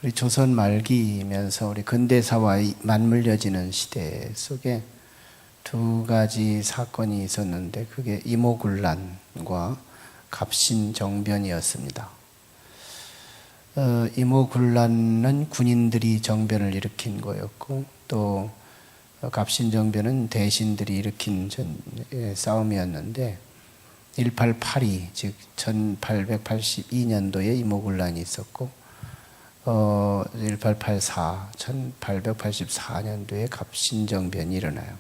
우리 조선 말기이면서 우리 근대사와 맞물려지는 시대 속에 두 가지 사건이 있었는데 그게 이모군란과 갑신정변이었습니다. 이모군란은 군인들이 정변을 일으킨 거였고, 또 갑신정변은 대신들이 일으킨 싸움이었는데 1882, 즉 1882년도에 이모군란이 있었고 1884, 1884년도에 갑신정변이 일어나요.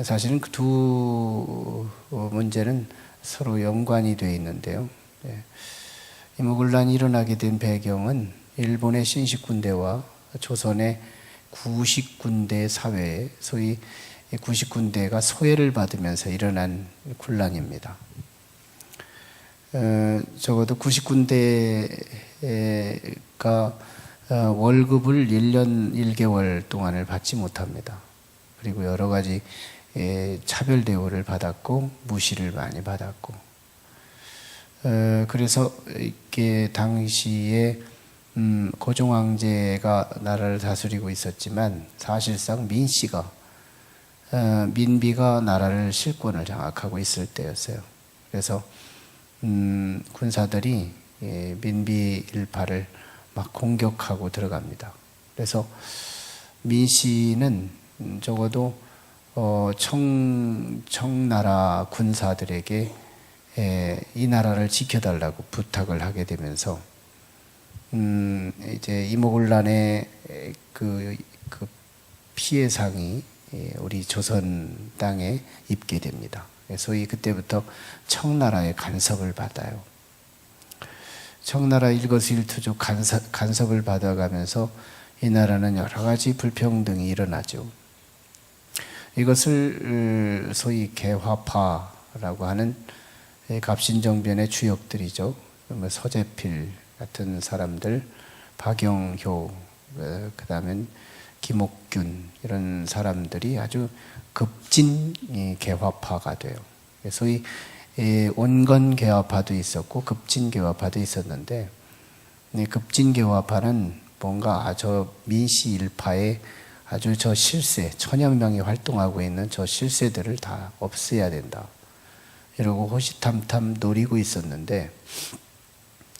사실은 그 두 문제는 서로 연관이 되어 있는데요. 이모군란이 일어나게 된 배경은 일본의 신식군대와 조선의 구식군대 사회에, 소위 구식군대가 소외를 받으면서 일어난 군란입니다. 적어도 구식군대가 월급을 1년 1개월 동안을 받지 못합니다. 그리고 여러 가지 차별 대우를 받았고 무시를 많이 받았고, 그래서 이게 당시에 고종 황제가 나라를 다스리고 있었지만 사실상 민비가 나라를 실권을 장악하고 있을 때였어요. 그래서 군사들이 민비 일파를 막 공격하고 들어갑니다. 그래서 민씨는 적어도 청나라 군사들에게 이 나라를 지켜달라고 부탁을 하게 되면서 이제 이모군란의 그 피해상이 우리 조선 땅에 입게 됩니다. 소위 그때부터 청나라의 간섭을 받아요. 청나라 일거수일투족 간섭을 받아가면서 이 나라는 여러 가지 불평등이 일어나죠. 이것을 소위 개화파라고 하는 갑신정변의 주역들이죠. 서재필 같은 사람들, 박영효, 그 다음에 김옥균, 이런 사람들이 아주 급진 개화파가 돼요. 소위 온건 개화파도 있었고 급진 개화파도 있었는데, 급진 개화파는 뭔가 저 민씨 일파의 아주 저 실세, 천여 명이 활동하고 있는 저 실세들을 다 없애야 된다, 이러고 호시탐탐 노리고 있었는데,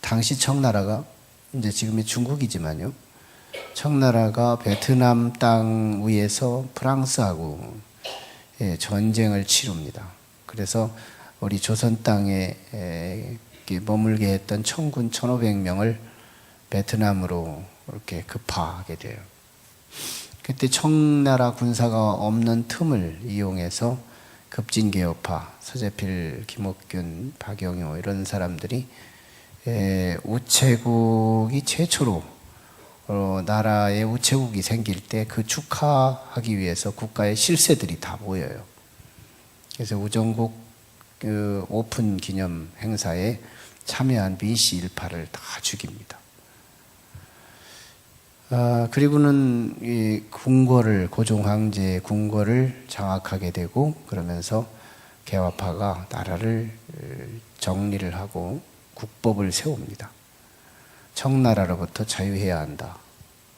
당시 청나라가, 이제 지금의 중국이지만요, 청나라가 베트남 땅 위에서 프랑스하고 전쟁을 치릅니다. 그래서 우리 조선 땅에 머물게 했던 청군 1,500명을 베트남으로 이렇게 급파하게 돼요. 그때 청나라 군사가 없는 틈을 이용해서 급진개혁파, 서재필, 김옥균, 박영효 이런 사람들이 우체국이 최초로 나라에 우체국이 생길 때 그 축하하기 위해서 국가의 실세들이 다 모여요. 그래서 우정국 오픈 기념 행사에 참여한 민씨 일파를 다 죽입니다. 그리고는 이 고종 황제의 궁궐을 장악하게 되고, 그러면서 개화파가 나라를 정리를 하고 국법을 세웁니다. 청나라로부터 자유해야 한다.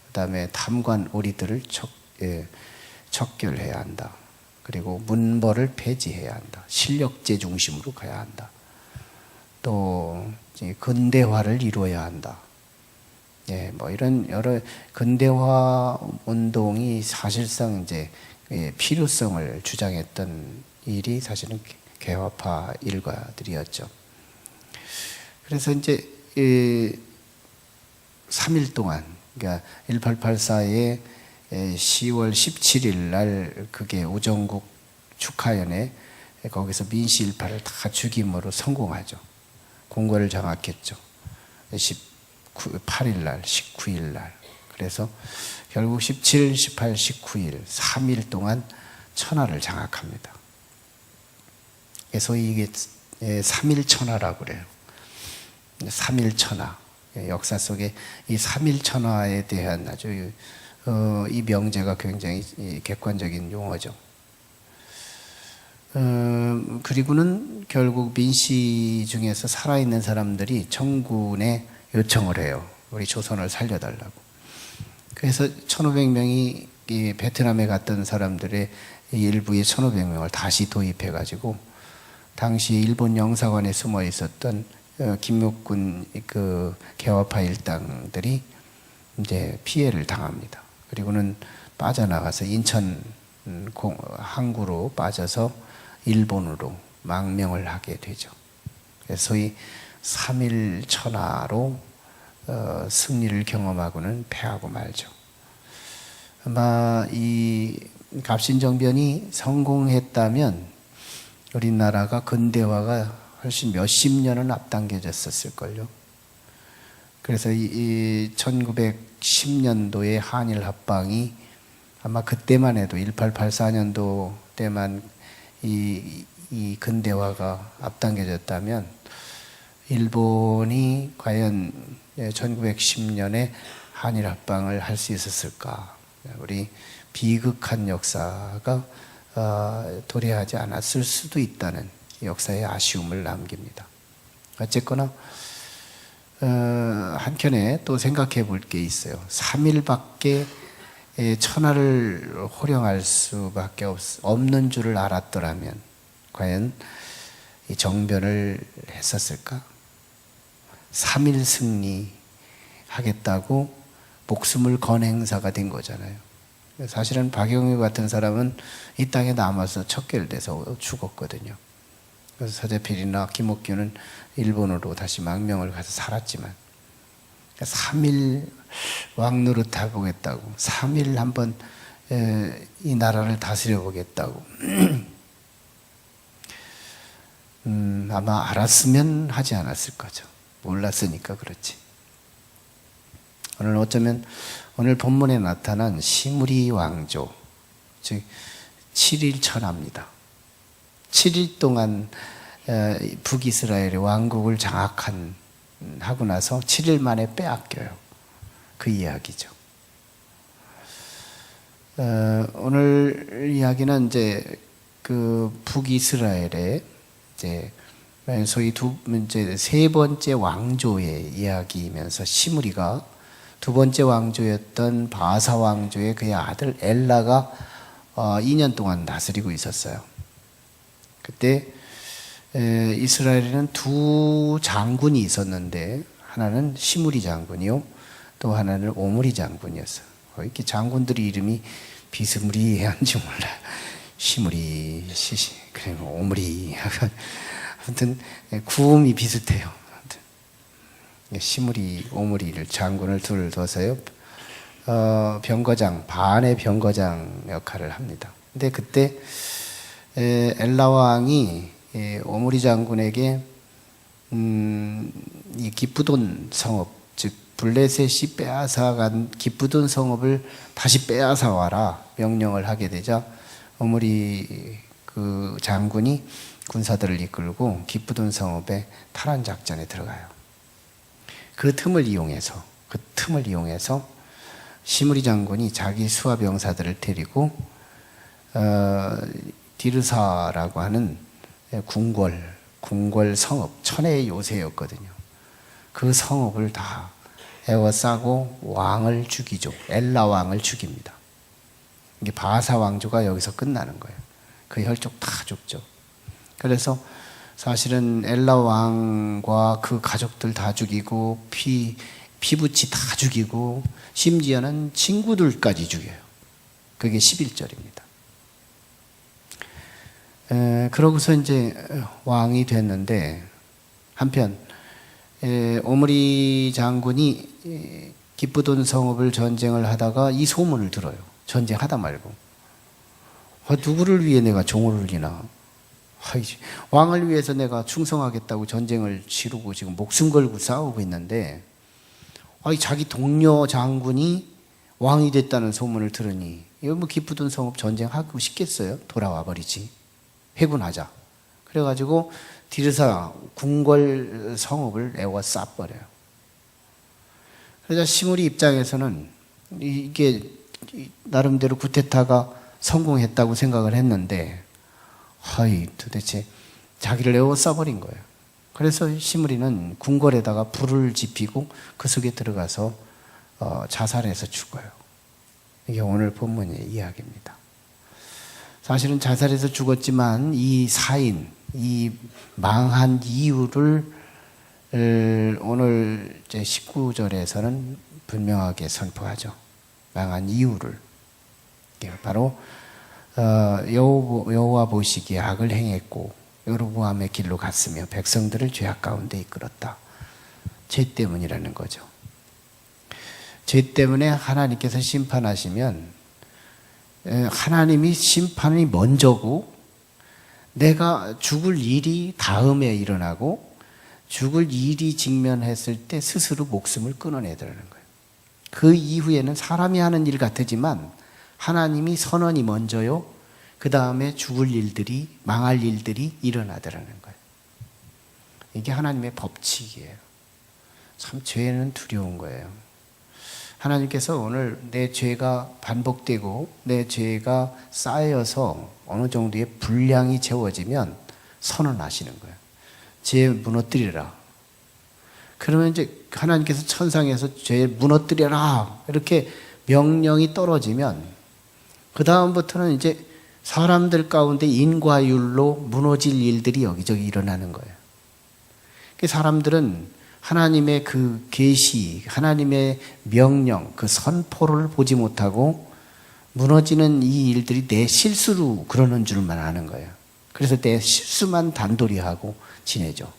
그 다음에 탐관 오리들을 척결해야 한다. 그리고 문벌을 폐지해야 한다. 실력제 중심으로 가야 한다. 또 근대화를 이루어야 한다. 뭐 이런 여러 근대화 운동이 사실상 이제 필요성을 주장했던 일이 사실은 개화파 일가들이었죠. 그래서 이제 3일 동안, 그러니까 1884에 10월 17일 날 그게 우정국 축하연에 거기서 민씨 일파를 다 죽임으로 성공하죠. 궁궐을 장악했죠. 8일 날, 19일 날. 그래서 결국 17, 18, 19일 3일 동안 천하를 장악합니다. 소위 이게 3일 천하라고 그래요. 3일 천하. 역사 속에 이 3일 천하에 대한 아주 이 명제가 굉장히 객관적인 용어죠. 그리고는 결국 민씨 중에서 살아있는 사람들이 청군에 요청을 해요. 우리 조선을 살려달라고. 그래서 1,500명이 이 베트남에 갔던 사람들의 일부의 1,500명을 다시 도입해가지고 당시 일본 영사관에 숨어 있었던 김목군 그 개화파 일당들이 이제 피해를 당합니다. 그리고는 빠져나가서 인천 항구로 빠져서 일본으로 망명을 하게 되죠. 그래서 소위 3일 천하로 승리를 경험하고는 패하고 말죠. 아마 이 갑신정변이 성공했다면 우리나라가 근대화가 훨씬 몇십 년은 앞당겨졌었을걸요. 그래서 이 1910년도의 한일 합방이 아마 그때만 해도 1884년도 때만 이 근대화가 앞당겨졌다면 일본이 과연 1910년에 한일 합방을 할 수 있었을까? 우리 비극한 역사가 도래하지 않았을 수도 있다는 역사의 아쉬움을 남깁니다. 어쨌거나 한켠에 또 생각해 볼 게 있어요. 3일밖에 천하를 호령할 수밖에 없는 줄을 알았더라면 과연 이 정변을 했었을까? 3일 승리하겠다고 목숨을 건 행사가 된 거잖아요. 사실은 박영유 같은 사람은 이 땅에 남아서 척결돼서 죽었거든요. 그래서 서대필이나 김옥규는 일본으로 다시 망명을 가서 살았지만 3일 왕 노릇 해보겠다고 3일 한번 이 나라를 다스려 보겠다고 아마 알았으면 하지 않았을 거죠. 몰랐으니까 그렇지. 오늘 어쩌면 오늘 본문에 나타난 시무리 왕조, 즉 7일 천하입니다. 7일 동안 북이스라엘의 왕국을 하고 나서 7일 만에 빼앗겨요. 그 이야기죠. 오늘 이야기는 이제 그 북이스라엘의 이제 소위 세 번째 왕조의 이야기이면서 시므리가 두 번째 왕조였던 바사 왕조의 그의 아들 엘라가 2년 동안 다스리고 있었어요. 그때 이스라엘에는 두 장군이 있었는데 하나는 시므리 장군이요, 또 하나는 오므리 장군이었어요. 이렇게 장군들의 이름이 비스무리한지 몰라요. 시므리, 그리고 오므리. 아무튼 구음이 비슷해요. 시므리, 오므리를 장군을 둘 둬서요. 병거장, 반의 병거장 역할을 합니다. 근데 그때 엘라 왕이 오므리 장군에게 이 기쁘돈 성읍, 즉 블레셋이 빼앗아간 기쁘돈 성읍을 다시 빼앗아 와라 명령을 하게 되자 오므리 그 장군이 군사들을 이끌고 기쁘돈 성읍에 탈환 작전에 들어가요. 그 틈을 이용해서 시므리 장군이 자기 수하 병사들을 데리고 디르사라고 하는 궁궐 성읍, 천혜의 요새였거든요. 그 성읍을 다 에워싸고 왕을 죽이죠. 엘라 왕을 죽입니다. 이게 바사 왕조가 여기서 끝나는 거예요. 그 혈족 다 죽죠. 그래서 사실은 엘라 왕과 그 가족들 다 죽이고 피부치 다 죽이고 심지어는 친구들까지 죽여요. 그게 11절입니다. 그러고서 이제 왕이 됐는데 한편 오므리 장군이 기쁘돈 성읍을 전쟁을 하다가 이 소문을 들어요. 전쟁하다 말고 누구를 위해 내가 종을 울리나, 왕을 위해서 내가 충성하겠다고 전쟁을 치르고 지금 목숨 걸고 싸우고 있는데 자기 동료 장군이 왕이 됐다는 소문을 들으니 이거 뭐 기쁘돈 성읍 전쟁하고 싶겠어요? 돌아와 버리지, 회군하자. 그래가지고 디르사 궁궐 성읍을 에워 쌌버려요. 그래서 시므리 입장에서는 이게 나름대로 쿠데타가 성공했다고 생각을 했는데 도대체 자기를 에워 싸버린 거예요. 그래서 시므리는 궁궐에다가 불을 지피고 그 속에 들어가서 자살해서 죽어요. 이게 오늘 본문의 이야기입니다. 사실은 자살해서 죽었지만 이 사인, 이 망한 이유를 오늘 19절에서는 분명하게 선포하죠. 망한 이유를. 바로 여호와 보시기에 악을 행했고 여로보암의 길로 갔으며 백성들을 죄악 가운데 이끌었다. 죄 때문이라는 거죠. 죄 때문에 하나님께서 심판하시면 하나님이 심판이 먼저고 내가 죽을 일이 다음에 일어나고 죽을 일이 직면했을 때 스스로 목숨을 끊어내더라는 거예요. 그 이후에는 사람이 하는 일 같지만 하나님이 선언이 먼저요. 그 다음에 죽을 일들이, 망할 일들이 일어나더라는 거예요. 이게 하나님의 법칙이에요. 참 죄는 두려운 거예요. 하나님께서 오늘 내 죄가 반복되고 내 죄가 쌓여서 어느 정도의 분량이 채워지면 선언하시는 거예요. 죄 무너뜨리라. 그러면 이제 하나님께서 천상에서 죄 무너뜨려라 이렇게 명령이 떨어지면 그 다음부터는 이제 사람들 가운데 인과율로 무너질 일들이 여기저기 일어나는 거예요. 사람들은 하나님의 그 계시, 하나님의 명령, 그 선포를 보지 못하고 무너지는 이 일들이 내 실수로 그러는 줄만 아는 거예요. 그래서 내 실수만 단돌이 하고 지내죠.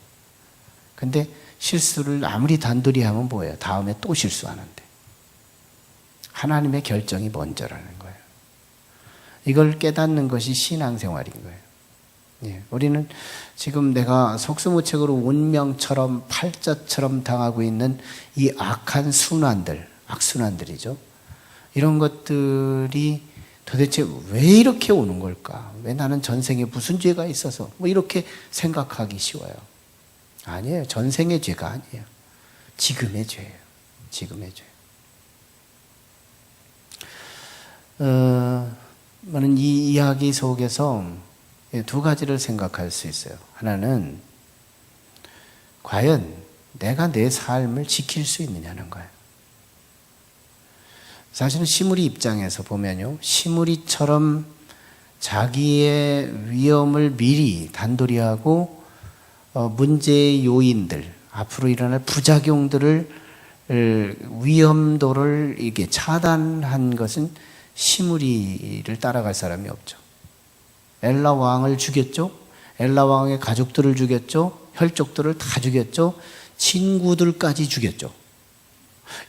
근데 실수를 아무리 단돌이 하면 뭐예요? 다음에 또 실수하는데. 하나님의 결정이 먼저라는 거예요. 이걸 깨닫는 것이 신앙생활인 거예요. 예, 우리는 지금 내가 속수무책으로 운명처럼 팔자처럼 당하고 있는 이 악한 순환들, 악순환들이죠. 이런 것들이 도대체 왜 이렇게 오는 걸까? 왜 나는 전생에 무슨 죄가 있어서? 뭐 이렇게 생각하기 쉬워요. 아니에요. 전생의 죄가 아니에요. 지금의 죄예요. 지금의 죄. 저는 이 이야기 속에서 두 가지를 생각할 수 있어요. 하나는 과연 내가 내 삶을 지킬 수 있느냐는 거예요. 사실은 시므리 입장에서 보면요. 시므리처럼 자기의 위험을 미리 단돌이 하고 문제의 요인들, 앞으로 일어날 부작용들을 위험도를 이게 차단한 것은 시므리를 따라갈 사람이 없죠. 엘라 왕을 죽였죠. 엘라 왕의 가족들을 죽였죠. 혈족들을 다 죽였죠. 친구들까지 죽였죠.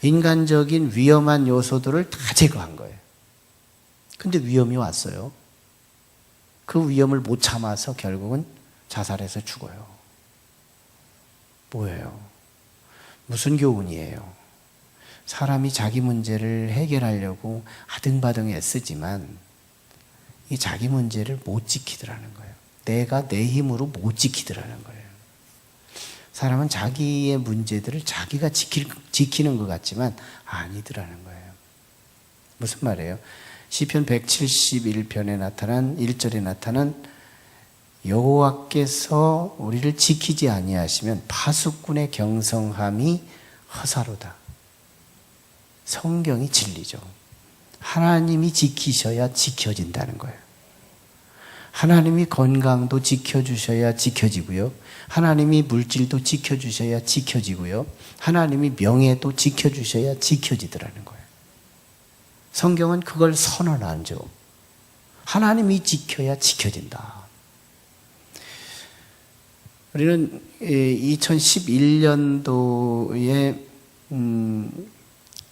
인간적인 위험한 요소들을 다 제거한 거예요. 근데 위험이 왔어요. 그 위험을 못 참아서 결국은 자살해서 죽어요. 뭐예요? 무슨 교훈이에요? 사람이 자기 문제를 해결하려고 아등바등 애쓰지만 이 자기 문제를 못 지키더라는 거예요. 내가 내 힘으로 못 지키더라는 거예요. 사람은 자기의 문제들을 자기가 지키는 것 같지만 아니더라는 거예요. 무슨 말이에요? 시편 171편에 나타난 1절에 나타난 여호와께서 우리를 지키지 아니하시면 파수꾼의 경성함이 허사로다. 성경이 진리죠. 하나님이 지키셔야 지켜진다는 거예요. 하나님이 건강도 지켜주셔야 지켜지고요. 하나님이 물질도 지켜주셔야 지켜지고요. 하나님이 명예도 지켜주셔야 지켜지더라는 거예요. 성경은 그걸 선언하죠. 하나님이 지켜야 지켜진다. 우리는 2011년도에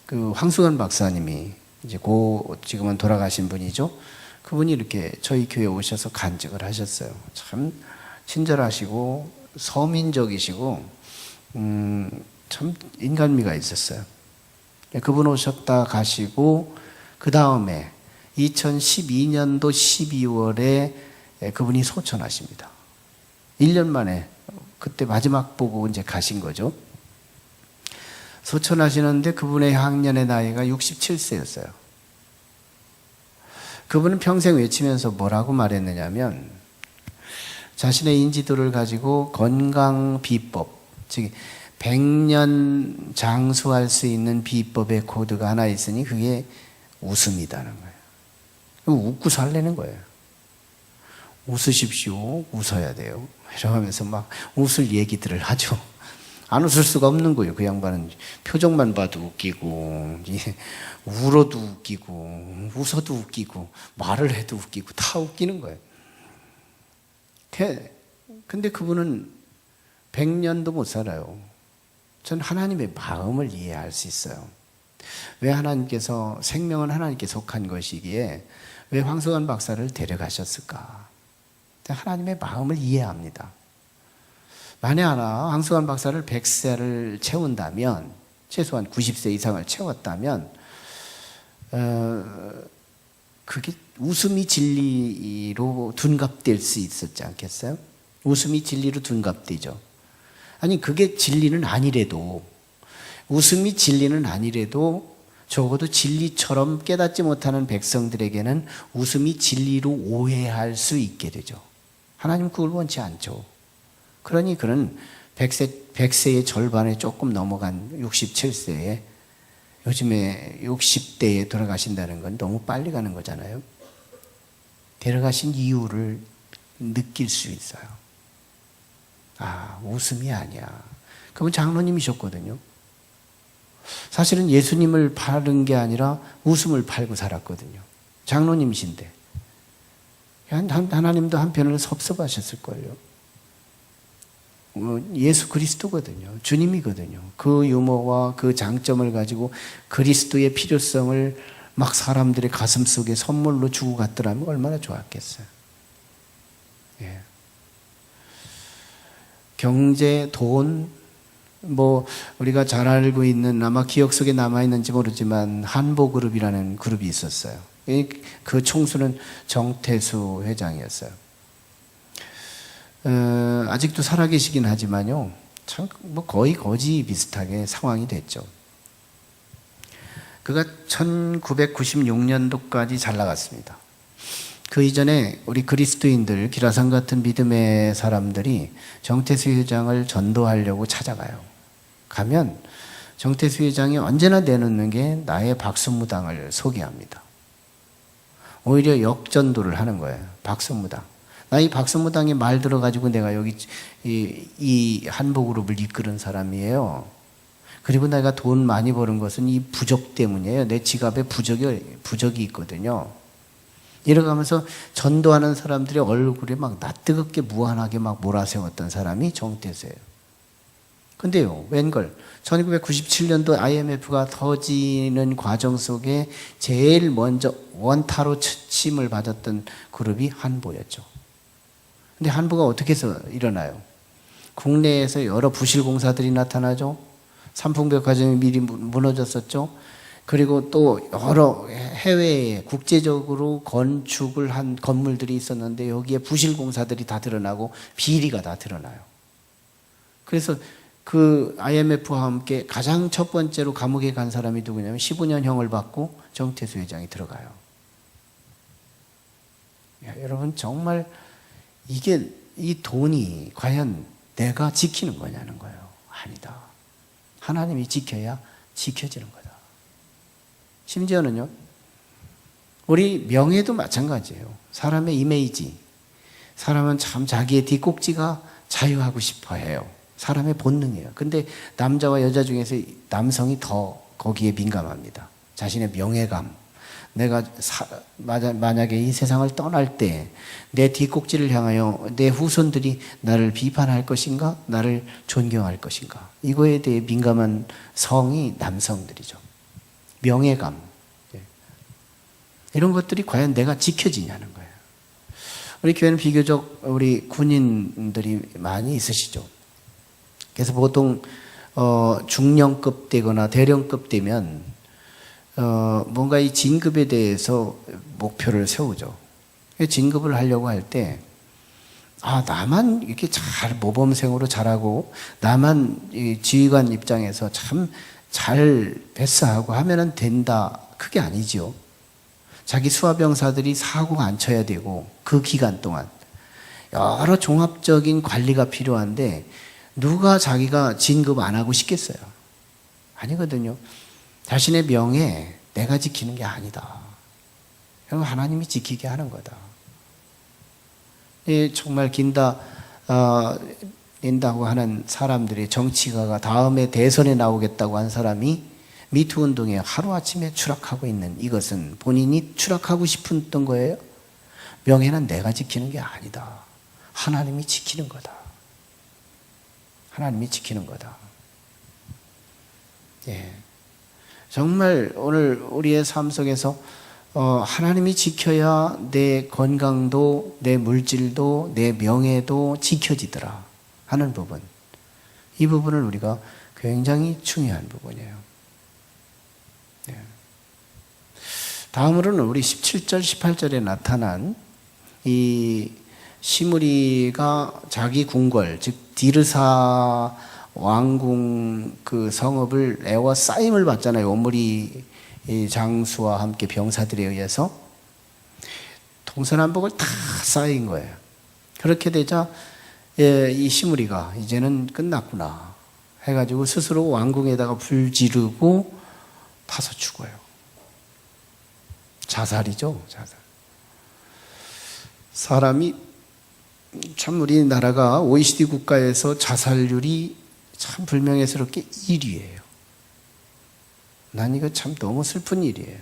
그 황수관 박사님이 이제 지금은 돌아가신 분이죠. 그분이 이렇게 저희 교회에 오셔서 간증을 하셨어요. 참 친절하시고 서민적이시고 참 인간미가 있었어요. 그분 오셨다 가시고 그 다음에 2012년도 12월에 그분이 소천하십니다. 1년 만에 그때 마지막 보고 이제 가신 거죠. 소천하시는데 그분의 향년의 나이가 67세였어요. 그분은 평생 외치면서 뭐라고 말했느냐면 자신의 인지도를 가지고 건강 비법, 즉 100년 장수할 수 있는 비법의 코드가 하나 있으니 그게 웃음이다는 거예요. 그럼 웃고 살라는 거예요. 웃으십시오. 웃어야 돼요. 이러면서 막 웃을 얘기들을 하죠. 안 웃을 수가 없는 거예요. 그 양반은 표정만 봐도 웃기고, 울어도 웃기고, 웃어도 웃기고, 말을 해도 웃기고, 다 웃기는 거예요. 근데 그분은 100년도 못 살아요. 전 하나님의 마음을 이해할 수 있어요. 왜 하나님께서, 생명은 하나님께 속한 것이기에 왜 황석환 박사를 데려가셨을까? 하나님의 마음을 이해합니다. 만에 하나 황석환 박사를 100세를 채운다면, 최소한 90세 이상을 채웠다면 그게 웃음이 진리로 둔갑될 수 있었지 않겠어요? 웃음이 진리로 둔갑되죠. 아니 그게 진리는 아니래도, 웃음이 진리는 아니래도 적어도 진리처럼 깨닫지 못하는 백성들에게는 웃음이 진리로 오해할 수 있게 되죠. 하나님 그걸 원치 않죠. 그러니 그는 100세의 절반에 조금 넘어간 67세에 요즘에 60대에 돌아가신다는 건 너무 빨리 가는 거잖아요. 데려가신 이유를 느낄 수 있어요. 아, 웃음이 아니야. 그분 장로님이셨거든요. 사실은 예수님을 파는 게 아니라 웃음을 팔고 살았거든요. 장로님이신데. 하나님도 한편으로 섭섭하셨을걸요. 예수 그리스도거든요. 주님이거든요. 그 유머와 그 장점을 가지고 그리스도의 필요성을 막 사람들의 가슴 속에 선물로 주고 갔더라면 얼마나 좋았겠어요. 예. 경제, 돈, 우리가 잘 알고 있는, 아마 기억 속에 남아있는지 모르지만 한보그룹이라는 그룹이 있었어요. 그 총수는 정태수 회장이었어요. 아직도 살아계시긴 하지만요, 참 거의 거지 비슷하게 상황이 됐죠. 그가 1996년도까지 잘 나갔습니다. 그 이전에 우리 그리스도인들, 기라상 같은 믿음의 사람들이 정태수 회장을 전도하려고 찾아가요. 가면 정태수 회장이 언제나 내놓는 게 나의 박수무당을 소개합니다. 오히려 역전도를 하는 거예요. 박수무당. 나 이 박수무당이 말 들어가지고 내가 여기 이 한복그룹을 이끄는 사람이에요. 그리고 내가 돈 많이 버는 것은 이 부적 때문이에요. 내 지갑에 부적이 있거든요. 이러가면서 전도하는 사람들의 얼굴에 막 낯뜨겁게 무한하게 막 몰아세웠던 사람이 정태수예요. 근데요, 웬걸 1997년도 IMF가 터지는 과정 속에 제일 먼저 원타로 침을 받았던 그룹이 한보였죠. 근데 한보가 어떻게 해서 일어나요? 국내에서 여러 부실공사들이 나타나죠. 삼풍백화점이 미리 무너졌었죠. 그리고 또 여러 해외에 국제적으로 건축을 한 건물들이 있었는데 여기에 부실공사들이 다 드러나고 비리가 다 드러나요. 그래서 그 IMF와 함께 가장 첫 번째로 감옥에 간 사람이 누구냐면 15년형을 받고 정태수 회장이 들어가요. 야, 여러분 정말 이 돈이 과연 내가 지키는 거냐는 거예요. 아니다. 하나님이 지켜야 지켜지는 거다. 심지어는요, 우리 명예도 마찬가지예요. 사람의 이미지. 사람은 참 자기의 뒷꼭지가 자유하고 싶어 해요. 사람의 본능이에요. 근데 남자와 여자 중에서 남성이 더 거기에 민감합니다. 자신의 명예감. 내가 만약에 이 세상을 떠날 때 내 뒷꼭지를 향하여 내 후손들이 나를 비판할 것인가? 나를 존경할 것인가? 이거에 대해 민감한 성이 남성들이죠. 명예감. 이런 것들이 과연 내가 지켜지냐는 거예요. 우리 교회는 비교적 우리 군인들이 많이 있으시죠. 그래서 보통 중령급 되거나 대령급 되면 뭔가 이 진급에 대해서 목표를 세우죠. 진급을 하려고 할 때, 나만 이렇게 잘 모범생으로 잘하고, 나만 이 지휘관 입장에서 참 잘 패스하고 하면은 된다. 그게 아니죠. 자기 수하병사들이 사고가 안 쳐야 되고, 그 기간 동안. 여러 종합적인 관리가 필요한데 누가 자기가 진급 안 하고 싶겠어요? 아니거든요. 자신의 명예 내가 지키는 게 아니다. 그럼 하나님이 지키게 하는 거다. 정말 낸다고 하는 사람들이, 정치가가 다음에 대선에 나오겠다고 한 사람이 미투 운동에 하루아침에 추락하고 있는 이것은 본인이 추락하고 싶었던 거예요? 명예는 내가 지키는 게 아니다. 하나님이 지키는 거다. 하나님이 지키는 거다. 예. 정말 오늘 우리의 삶 속에서 하나님이 지켜야 내 건강도, 내 물질도, 내 명예도 지켜지더라 하는 부분. 이 부분을 우리가 굉장히 중요한 부분이에요. 예. 다음으로는 우리 17절, 18절에 나타난 이 시므리가 자기 궁궐, 즉 디르사 왕궁 그 성읍을 에워싸임을 받잖아요. 오므리 장수와 함께 병사들에 의해서 동서남북을 다 쌓인 거예요. 그렇게 되자 이 시므리가 이제는 끝났구나 해가지고 스스로 왕궁에다가 불 지르고 타서 죽어요. 자살이죠, 자살. 사람이 참 우리나라가 OECD 국가에서 자살률이 참 불명예스럽게 1위예요. 난 이거 참 너무 슬픈 일이에요.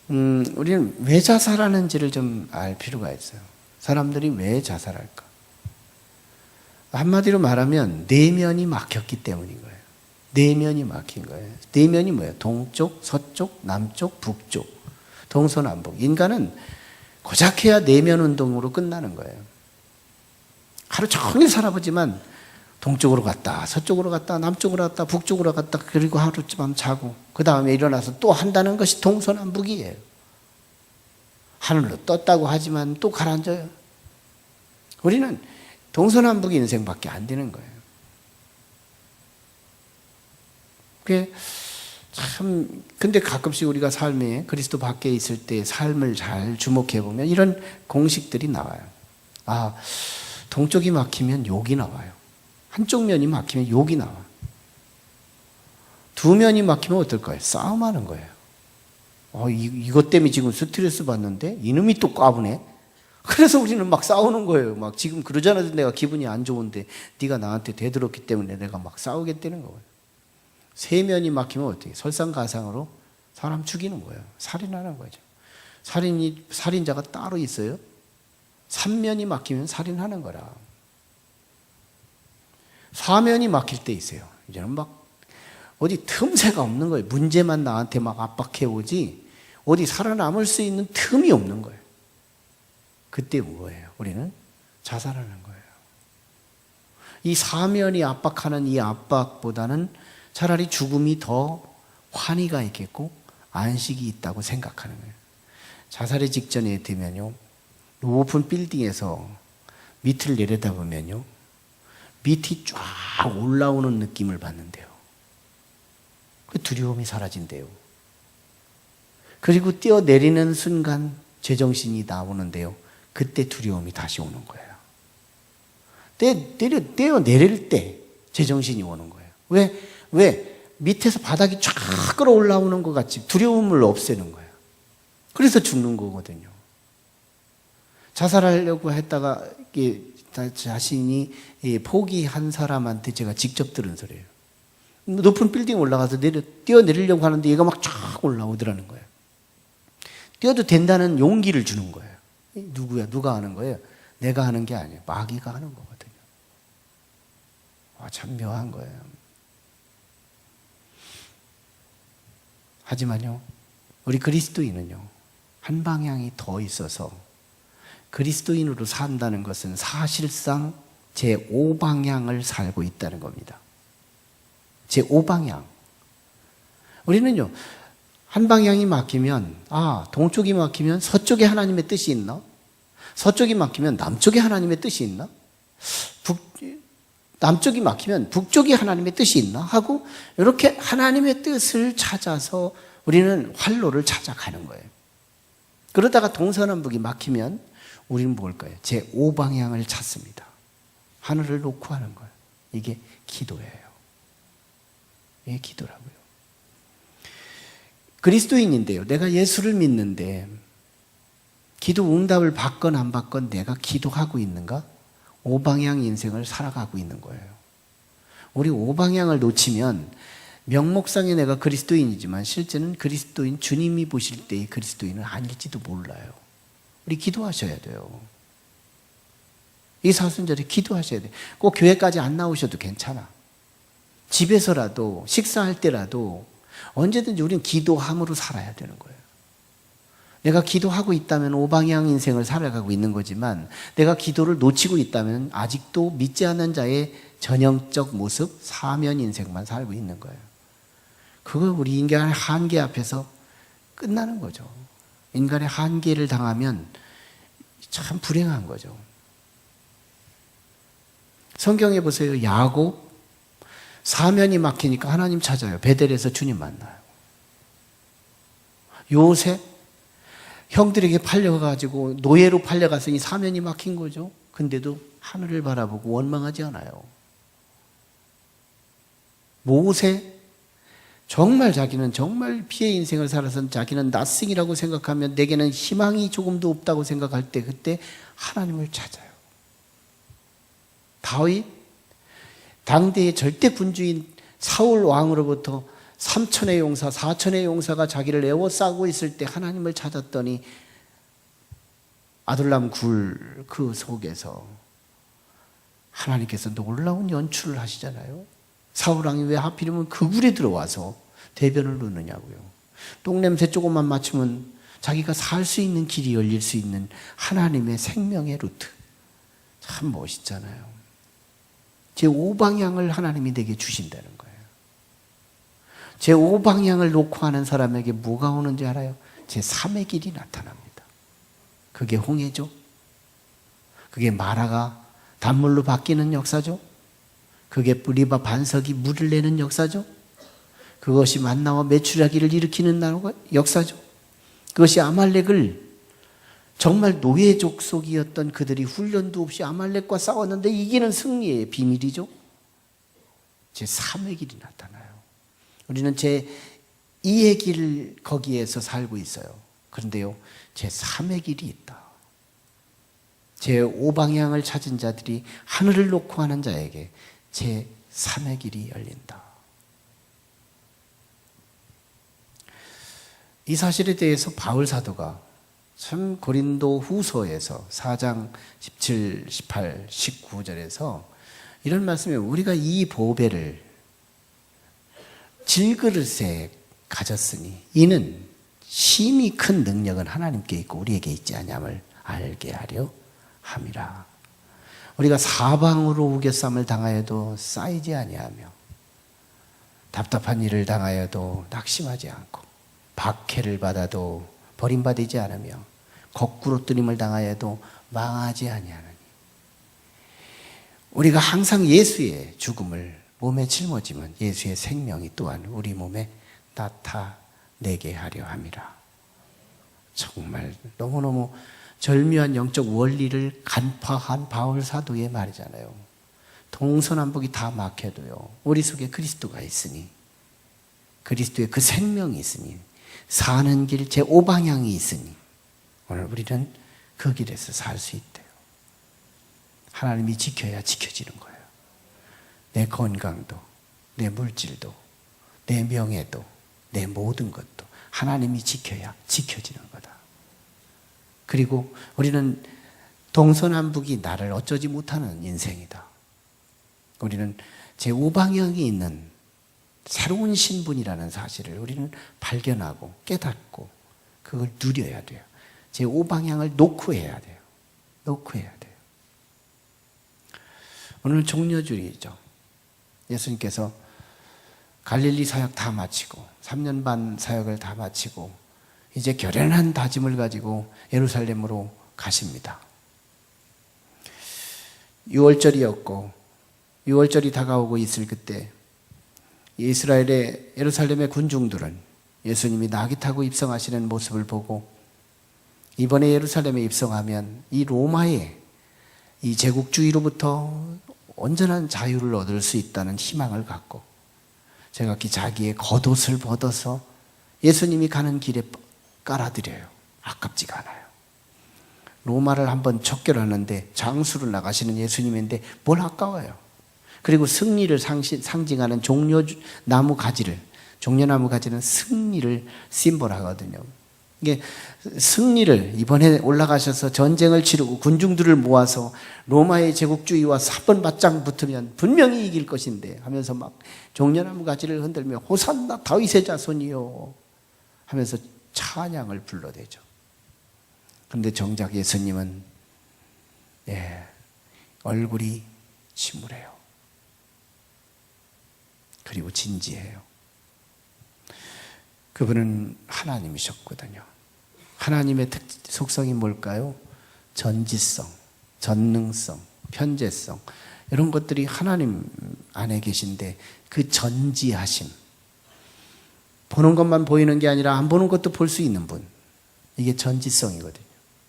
우리는 왜 자살하는지를 좀 알 필요가 있어요. 사람들이 왜 자살할까? 한마디로 말하면 내면이 막혔기 때문인 거예요. 내면이 막힌 거예요. 내면이 뭐예요? 동쪽, 서쪽, 남쪽, 북쪽, 동서남북. 인간은 고작해야 내면 운동으로 끝나는 거예요. 하루 종일 살아보지만 동쪽으로 갔다, 서쪽으로 갔다, 남쪽으로 갔다, 북쪽으로 갔다, 그리고 하루쯤 자고 그 다음에 일어나서 또 한다는 것이 동서남북이에요. 하늘로 떴다고 하지만 또 가라앉아요. 우리는 동서남북 인생밖에 안 되는 거예요. 그게 참, 근데 가끔씩 우리가 삶에 그리스도 밖에 있을 때 삶을 잘 주목해 보면 이런 공식들이 나와요. 아, 동쪽이 막히면 욕이 나와요. 한쪽 면이 막히면 욕이 나와. 두 면이 막히면 어떨까요? 싸움하는 거예요. 이것 때문에 지금 스트레스 받는데 이놈이 또 까부네. 그래서 우리는 막 싸우는 거예요. 막 지금 그러잖아. 내가 기분이 안 좋은데 네가 나한테 대들었기 때문에 내가 막 싸우겠다는 거예요. 세 면이 막히면 어떻게? 설상가상으로 사람 죽이는 거예요. 살인하는 거죠. 살인자가 따로 있어요. 3면이 막히면 살인하는 거라. 4면이 막힐 때 있어요. 이제는 막 어디 틈새가 없는 거예요. 문제만 나한테 막 압박해 오지 어디 살아남을 수 있는 틈이 없는 거예요. 그때 뭐예요? 우리는 자살하는 거예요. 이 4면이 압박하는 이 압박보다는 차라리 죽음이 더 환희가 있겠고 안식이 있다고 생각하는 거예요. 자살의 직전에 되면요, 높은 빌딩에서 밑을 내려다보면요, 밑이 쫙 올라오는 느낌을 받는데요. 그 두려움이 사라진대요. 그리고 뛰어내리는 순간 제정신이 나오는데요. 그때 두려움이 다시 오는 거예요. 뛰어내릴 때 제정신이 오는 거예요. 왜? 밑에서 바닥이 쫙 끌어올라오는 것 같이 두려움을 없애는 거예요. 그래서 죽는 거거든요. 자살하려고 했다가 자신이 포기한 사람한테 제가 직접 들은 소리예요. 높은 빌딩 올라가서 뛰어내리려고 하는데 얘가 막 쫙 올라오더라는 거예요. 뛰어도 된다는 용기를 주는 거예요. 누구야? 누가 하는 거예요? 내가 하는 게 아니에요. 마귀가 하는 거거든요. 참 묘한 거예요. 하지만요, 우리 그리스도인은요, 한 방향이 더 있어서 그리스도인으로 산다는 것은 사실상 제5방향을 살고 있다는 겁니다. 제5방향. 우리는요, 한 방향이 막히면, 동쪽이 막히면 서쪽에 하나님의 뜻이 있나? 서쪽이 막히면 남쪽에 하나님의 뜻이 있나? 남쪽이 막히면 북쪽이 하나님의 뜻이 있나? 하고 이렇게 하나님의 뜻을 찾아서 우리는 활로를 찾아가는 거예요. 그러다가 동서남북이 막히면 우리는 뭘까요? 제 5방향을 찾습니다. 하늘을 놓고 하는 거예요. 이게 기도예요. 이게 기도라고요. 그리스도인인데요. 내가 예수를 믿는데 기도 응답을 받건 안 받건 내가 기도하고 있는가? 5방향 인생을 살아가고 있는 거예요. 우리 5방향을 놓치면 명목상에 내가 그리스도인이지만 실제는 그리스도인, 주님이 보실 때의 그리스도인은 아닐지도 몰라요. 우리 기도하셔야 돼요. 이 사순절에 기도하셔야 돼요. 꼭 교회까지 안 나오셔도 괜찮아. 집에서라도 식사할 때라도 언제든지 우리는 기도함으로 살아야 되는 거예요. 내가 기도하고 있다면 5방향 인생을 살아가고 있는 거지만 내가 기도를 놓치고 있다면 아직도 믿지 않는 자의 전형적 모습, 사면 인생만 살고 있는 거예요. 그거 우리 인간의 한계 앞에서 끝나는 거죠. 인간의 한계를 당하면 참 불행한 거죠. 성경에 보세요. 야곱 사면이 막히니까 하나님 찾아요. 베델에서 주님 만나요. 요셉 형들에게 팔려가지고 노예로 팔려갔으니 사면이 막힌 거죠. 근데도 하늘을 바라보고 원망하지 않아요. 모세 정말 자기는 정말 피해 인생을 살아서 자기는 낫싱이라고 생각하면 내게는 희망이 조금도 없다고 생각할 때 그때 하나님을 찾아요. 다윗 당대의 절대 군주인 사울 왕으로부터 3천의 용사, 4천의 용사가 자기를 에워싸고 있을 때 하나님을 찾았더니 아둘람 굴 그 속에서 하나님께서 놀라운 연출을 하시잖아요. 사울 왕이 왜 하필이면 그 굴에 들어와서 대변을 놓느냐고요. 똥냄새 조금만 맡으면 자기가 살 수 있는 길이 열릴 수 있는 하나님의 생명의 루트. 참 멋있잖아요. 제 5방향을 하나님이 내게 주신다는 거예요. 제 5방향을 놓고 하는 사람에게 뭐가 오는지 알아요? 제 3의 길이 나타납니다. 그게 홍해죠. 그게 마라가 단물로 바뀌는 역사죠. 그게 뿌리바 반석이 물을 내는 역사죠. 그것이 만나와 메추라기를 일으키는 역사죠. 그것이 아말렉을 정말 노예 족속이었던 그들이 훈련도 없이 아말렉과 싸웠는데 이기는 승리의 비밀이죠. 제 3의 길이 나타나요. 우리는 제 2의 길 거기에서 살고 있어요. 그런데요, 제 3의 길이 있다. 제 5방향을 찾은 자들이 하늘을 놓고 하는 자에게 제 3의 길이 열린다. 이 사실에 대해서 바울 사도가 참 고린도 후서에서 4장 17, 18, 19절에서 이런 말씀이에요. 우리가 이 보배를 질그릇에 가졌으니 이는 심히 큰 능력은 하나님께 있고 우리에게 있지 아니함을 알게 하려 함이라. 우리가 사방으로 우겨쌈을 당하여도 쌓이지 아니하며 답답한 일을 당하여도 낙심하지 않고 박해를 받아도 버림받지 않으며 거꾸로 뜨림을 당하여도 망하지 아니하느니 우리가 항상 예수의 죽음을 몸에 짊어지면 예수의 생명이 또한 우리 몸에 나타내게 하려 함이라. 정말 너무너무 절묘한 영적 원리를 간파한 바울 사도의 말이잖아요. 동서남북이 다 막혀도요, 우리 속에 그리스도가 있으니, 그리스도의 그 생명이 있으니, 사는 길 제 5방향이 있으니 오늘 우리는 그 길에서 살 수 있대요. 하나님이 지켜야 지켜지는 거예요. 내 건강도, 내 물질도, 내 명예도, 내 모든 것도 하나님이 지켜야 지켜지는 거다. 그리고 우리는 동서남북이 나를 어쩌지 못하는 인생이다. 우리는 제 5방향이 있는 새로운 신분이라는 사실을 우리는 발견하고 깨닫고 그걸 누려야 돼요. 제 5방향을 놓고 해야 돼요. 놓고 해야 돼요. 오늘은 종려주일이죠. 예수님께서 갈릴리 사역 다 마치고 3년 반 사역을 다 마치고 이제 결연한 다짐을 가지고 예루살렘으로 가십니다. 6월절이었고 6월절이 다가오고 있을 그때 이스라엘의 예루살렘의 군중들은 예수님이 나귀 타고 입성하시는 모습을 보고 이번에 예루살렘에 입성하면 이 로마의 이 제국주의로부터 온전한 자유를 얻을 수 있다는 희망을 갖고 제각기 자기의 겉옷을 벗어서 예수님이 가는 길에 깔아드려요. 아깝지가 않아요. 로마를 한번 척결하는데 장수로 나가시는 예수님인데 뭘 아까워요. 그리고 승리를 상징하는 종려나무 가지를, 종려나무 가지는 승리를 심볼하거든요. 이게 승리를 이번에 올라가셔서 전쟁을 치르고 군중들을 모아서 로마의 제국주의와 사번바짝 붙으면 분명히 이길 것인데 하면서 막 종려나무 가지를 흔들며 호산나 다윗의 자손이요 하면서 찬양을 불러대죠. 그런데 정작 예수님은 얼굴이 침울해요. 그리고 진지해요. 그분은 하나님이셨거든요. 하나님의 속성이 뭘까요? 전지성, 전능성, 편재성 이런 것들이 하나님 안에 계신데 그 전지하심, 보는 것만 보이는 게 아니라 안 보는 것도 볼 수 있는 분, 이게 전지성이거든요.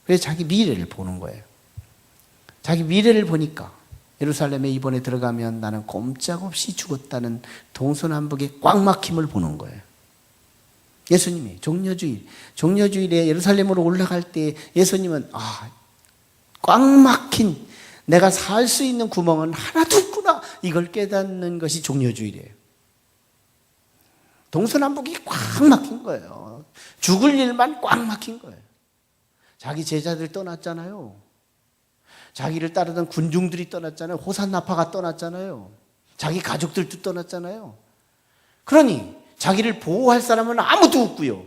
그래서 자기 미래를 보는 거예요. 자기 미래를 보니까 예루살렘에 이번에 들어가면 나는 꼼짝없이 죽었다는 동서남북의 꽉 막힘을 보는 거예요. 예수님이 종려주일에 예루살렘으로 올라갈 때 예수님은 꽉 막힌 내가 살 수 있는 구멍은 하나도 없구나 이걸 깨닫는 것이 종려주일이에요. 동서남북이 꽉 막힌 거예요. 죽을 일만 꽉 막힌 거예요. 자기 제자들 떠났잖아요. 자기를 따르던 군중들이 떠났잖아요. 호산나파가 떠났잖아요. 자기 가족들도 떠났잖아요. 그러니 자기를 보호할 사람은 아무도 없고요.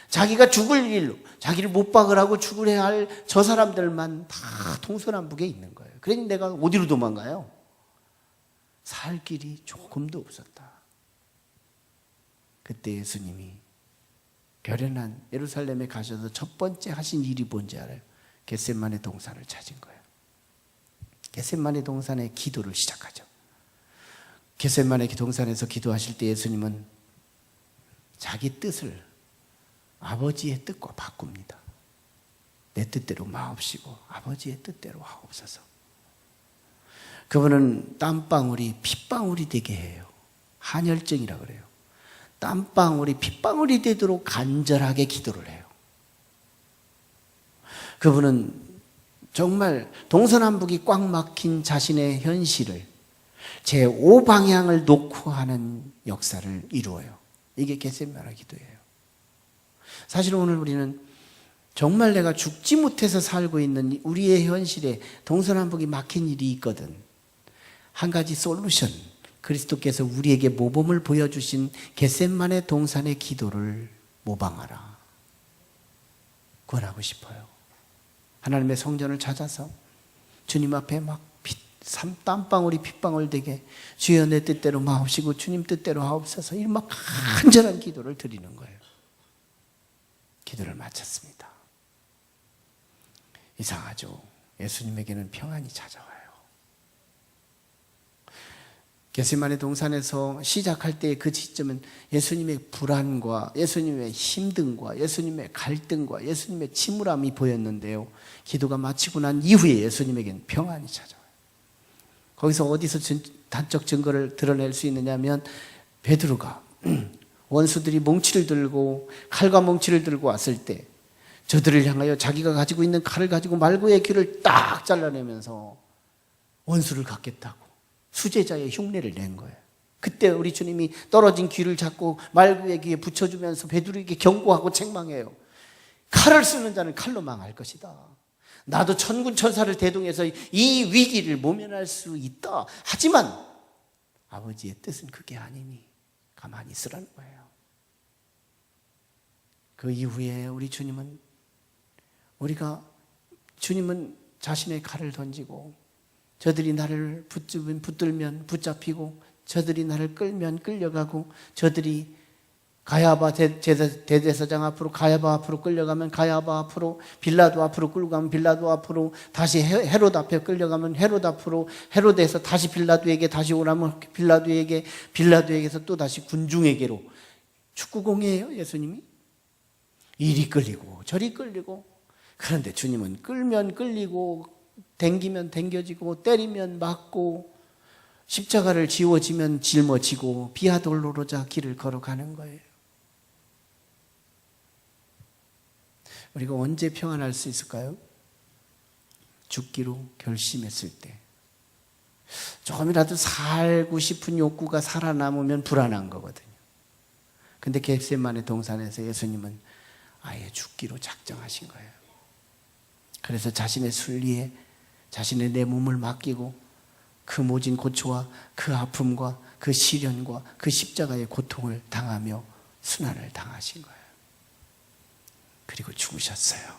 자기가 죽을 일로 자기를 못 박으라고 죽으려 할 저 사람들만 다 동서남북에 있는 거예요. 그러니 내가 어디로 도망가요? 살 길이 조금도 없었다. 그때 예수님이 결연한 예루살렘에 가셔서 첫 번째 하신 일이 뭔지 알아요? 겟세마네 동산을 찾은 거예요. 겟세마네 동산의 기도를 시작하죠. 겟세마네 동산에서 기도하실 때 예수님은 자기 뜻을 아버지의 뜻과 바꿉니다. 내 뜻대로 마옵시고 아버지의 뜻대로 하옵소서. 그분은 땀방울이 핏방울이 되게 해요. 한혈증이라 그래요. 땀방울이 핏방울이 되도록 간절하게 기도를 해요. 그분은 정말 동서남북이 꽉 막힌 자신의 현실을 제5방향을 놓고 하는 역사를 이루어요. 이게 겟세마네 기도예요. 사실 오늘 우리는 정말 내가 죽지 못해서 살고 있는 우리의 현실에 동서남북이 막힌 일이 있거든. 한 가지 솔루션, 그리스도께서 우리에게 모범을 보여주신 겟세마네 동산의 기도를 모방하라 권하고 싶어요. 하나님의 성전을 찾아서 주님 앞에 막 땀방울이 핏방울 되게 주여 내 뜻대로 마옵시고 주님 뜻대로 하옵소서 이 막 간절한 기도를 드리는 거예요. 기도를 마쳤습니다. 이상하죠. 예수님에게는 평안이 찾아와요. 겟세마네 동산에서 시작할 때의 그 시점은 예수님의 불안과 예수님의 힘듦과 예수님의 갈등과 예수님의 침울함이 보였는데요. 기도가 마치고 난 이후에 예수님에게는 평안이 찾아와요. 거기서 어디서 단적 증거를 드러낼 수 있느냐면 베드로가 원수들이 몽치를 들고 칼과 몽치를 들고 왔을 때 저들을 향하여 자기가 가지고 있는 칼을 가지고 말구의 귀를 딱 잘라내면서 원수를 갖겠다고 수제자의 흉내를 낸 거예요. 그때 우리 주님이 떨어진 귀를 잡고 말구의 귀에 붙여주면서 베드로에게 경고하고 책망해요. 칼을 쓰는 자는 칼로 망할 것이다. 나도 천군 천사를 대동해서 이 위기를 모면할 수 있다. 하지만 아버지의 뜻은 그게 아니니 가만히 있으라는 거예요. 그 이후에 우리 주님은 주님은 자신의 칼을 던지고 저들이 나를 붙들면 붙잡히고 저들이 나를 끌면 끌려가고 저들이 가야바 대제사장 앞으로 가야바 앞으로 끌려가면 가야바 앞으로 빌라도 앞으로 끌고 가면 빌라도 앞으로 다시 헤롯 앞에 끌려가면 헤롯 앞으로 헤롯에서 다시 빌라도에게 다시 오라면 빌라도에게서 또 다시 군중에게로 축구공이에요 예수님이. 이리 끌리고 저리 끌리고 그런데 주님은 끌면 끌리고 댕기면 댕겨지고 때리면 맞고 십자가를 지워지면 짊어지고 비아돌로로자 길을 걸어가는 거예요. 우리가 언제 평안할 수 있을까요? 죽기로 결심했을 때. 조금이라도 살고 싶은 욕구가 살아남으면 불안한 거거든요. 근데 겟세마네 동산에서 예수님은 아예 죽기로 작정하신 거예요. 그래서 자신의 순리에 자신의 내 몸을 맡기고 그 모진 고초와 그 아픔과 그 시련과 그 십자가의 고통을 당하며 순환을 당하신 거예요. 그리고 죽으셨어요.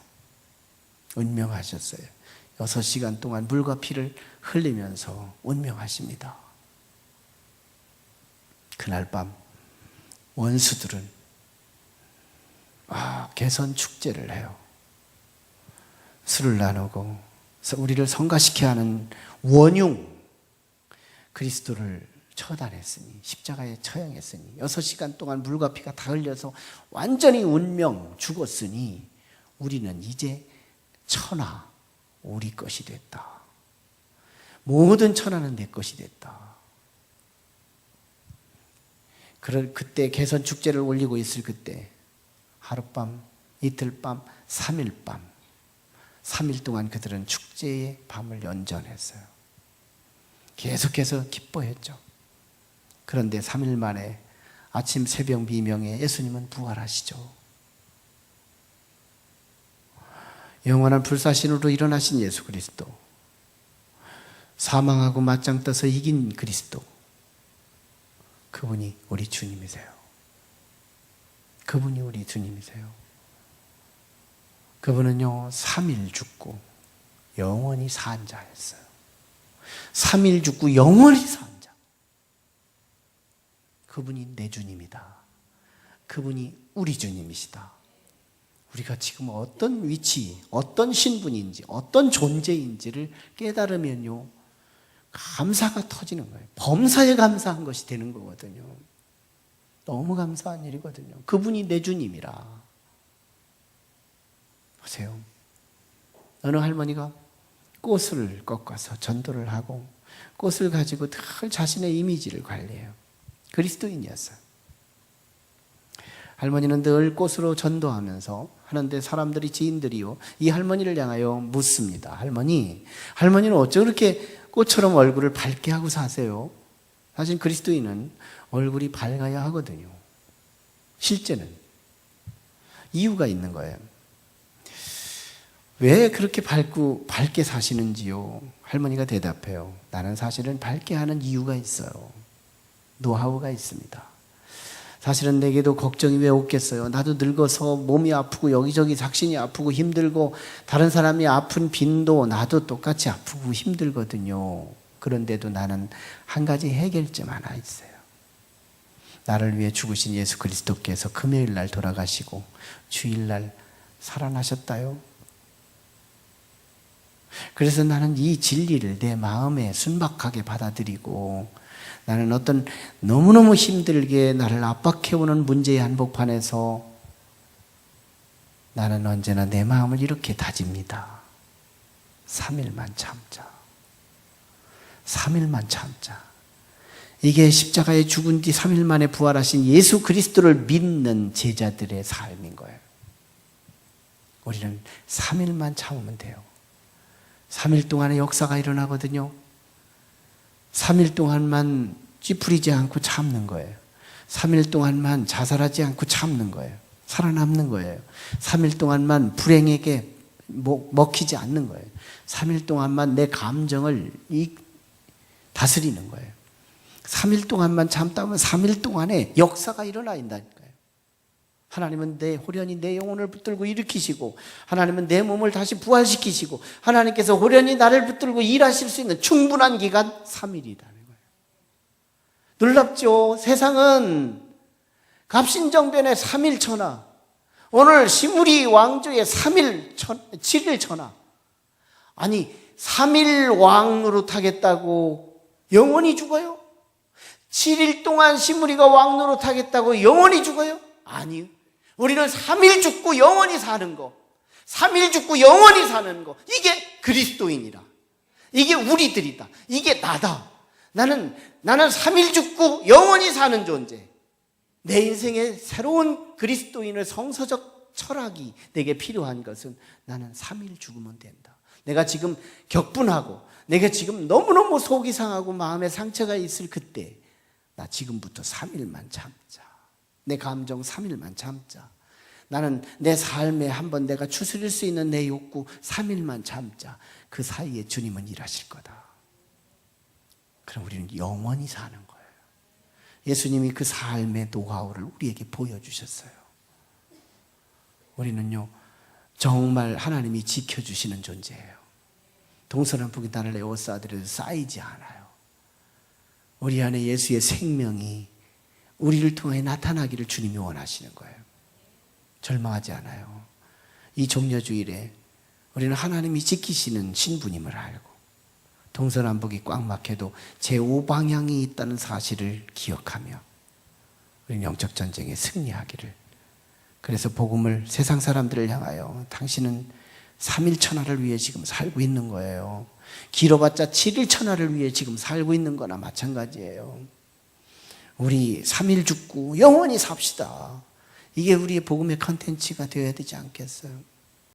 운명하셨어요. 6시간 동안 물과 피를 흘리면서 운명하십니다. 그날 밤 원수들은 개선 축제를 해요. 술을 나누고 우리를 성가시켜야 하는 원흉 그리스도를 처단했으니 십자가에 처형했으니 6시간 동안 물과 피가 다 흘려서 완전히 운명 죽었으니 우리는 이제 천하 우리 것이 됐다. 모든 천하는 내 것이 됐다. 그때 개선 축제를 올리고 있을 그때 하룻밤, 이틀밤, 3일밤 3일 동안 그들은 축제의 밤을 연전했어요. 계속해서 기뻐했죠. 그런데 3일 만에 아침 새벽 미명에 예수님은 부활하시죠. 영원한 불사신으로 일어나신 예수 그리스도, 사망하고 맞짱 떠서 이긴 그리스도, 그분이 우리 주님이세요. 그분이 우리 주님이세요. 그분은요 3일 죽고 영원히 산 자였어요. 3일 죽고 영원히 산 자. 그분이 내 주님이다. 그분이 우리 주님이시다. 우리가 지금 어떤 위치, 어떤 신분인지, 어떤 존재인지를 깨달으면요 감사가 터지는 거예요. 범사에 감사한 것이 되는 거거든요. 너무 감사한 일이거든요. 그분이 내 주님이라. 보세요. 어느 할머니가 꽃을 꺾어서 전도를 하고 꽃을 가지고 늘 자신의 이미지를 관리해요. 그리스도인이었어요. 할머니는 늘 꽃으로 전도하면서 하는데 사람들이 지인들이요 이 할머니를 향하여 묻습니다. 할머니는 어쩌 그렇게 꽃처럼 얼굴을 밝게 하고 사세요? 사실 그리스도인은 얼굴이 밝아야 하거든요. 실제는 이유가 있는 거예요. 왜 그렇게 밝게 사시는지요? 할머니가 대답해요. 나는 사실은 밝게 하는 이유가 있어요. 노하우가 있습니다. 사실은 내게도 걱정이 왜 없겠어요? 나도 늙어서 몸이 아프고 여기저기 작신이 아프고 힘들고 다른 사람이 아픈 빈도 나도 똑같이 아프고 힘들거든요. 그런데도 나는 한 가지 해결점 하나 있어요. 나를 위해 죽으신 예수 그리스도께서 금요일 날 돌아가시고 주일날 살아나셨다요. 그래서 나는 이 진리를 내 마음에 순박하게 받아들이고 나는 어떤 너무너무 힘들게 나를 압박해오는 문제의 한복판에서 나는 언제나 내 마음을 이렇게 다집니다. 3일만 참자. 3일만 참자. 이게 십자가에 죽은 뒤 3일 만에 부활하신 예수 그리스도를 믿는 제자들의 삶인 거예요. 우리는 3일만 참으면 돼요. 3일 동안의 역사가 일어나거든요. 3일 동안만 찌푸리지 않고 참는 거예요. 3일 동안만 자살하지 않고 참는 거예요. 살아남는 거예요. 3일 동안만 불행에게 먹히지 않는 거예요. 3일 동안만 내 감정을 다스리는 거예요. 3일 동안만 참다 보면 3일 동안에 역사가 일어나인다니까요. 하나님은 호련히 내 영혼을 붙들고 일으키시고 하나님은 내 몸을 다시 부활시키시고 하나님께서 호련히 나를 붙들고 일하실 수 있는 충분한 기간 3일이라는 거예요. 놀랍죠? 세상은 갑신정변의 3일 천하, 오늘 시무리 왕조의 7일 천하. 아니 3일 왕 노릇하겠다고 영원히 죽어요? 7일 동안 시무리가 왕 노릇하겠다고 영원히 죽어요? 아니요. 우리는 3일 죽고 영원히 사는 거, 3일 죽고 영원히 사는 거, 이게 그리스도인이라. 이게 우리들이다. 이게 나다. 나는 3일 죽고 영원히 사는 존재. 내 인생에 새로운 그리스도인의 성서적 철학이 내게 필요한 것은 나는 3일 죽으면 된다. 내가 지금 격분하고 내가 지금 너무너무 속이 상하고 마음에 상처가 있을 그때 나 지금부터 3일만 참자. 내 감정 3일만 참자. 나는 내 삶에 한번 내가 추스릴 수 있는 내 욕구 3일만 참자. 그 사이에 주님은 일하실 거다. 그럼 우리는 영원히 사는 거예요. 예수님이 그 삶의 노하우를 우리에게 보여주셨어요. 우리는요, 정말 하나님이 지켜주시는 존재예요. 동서남북이 나를 에워싸더라도 쌓이지 않아요. 우리 안에 예수의 생명이 우리를 통해 나타나기를 주님이 원하시는 거예요. 절망하지 않아요. 이 종려주일에 우리는 하나님이 지키시는 신부님을 알고 동서남북이 꽉 막혀도 제5방향이 있다는 사실을 기억하며 우리는 영적 전쟁에 승리하기를. 그래서 복음을 세상 사람들을 향하여 당신은 3일 천하를 위해 지금 살고 있는 거예요. 길어봤자 7일 천하를 위해 지금 살고 있는 거나 마찬가지예요. 우리 3일 죽고 영원히 삽시다. 이게 우리의 복음의 컨텐츠가 되어야 되지 않겠어요?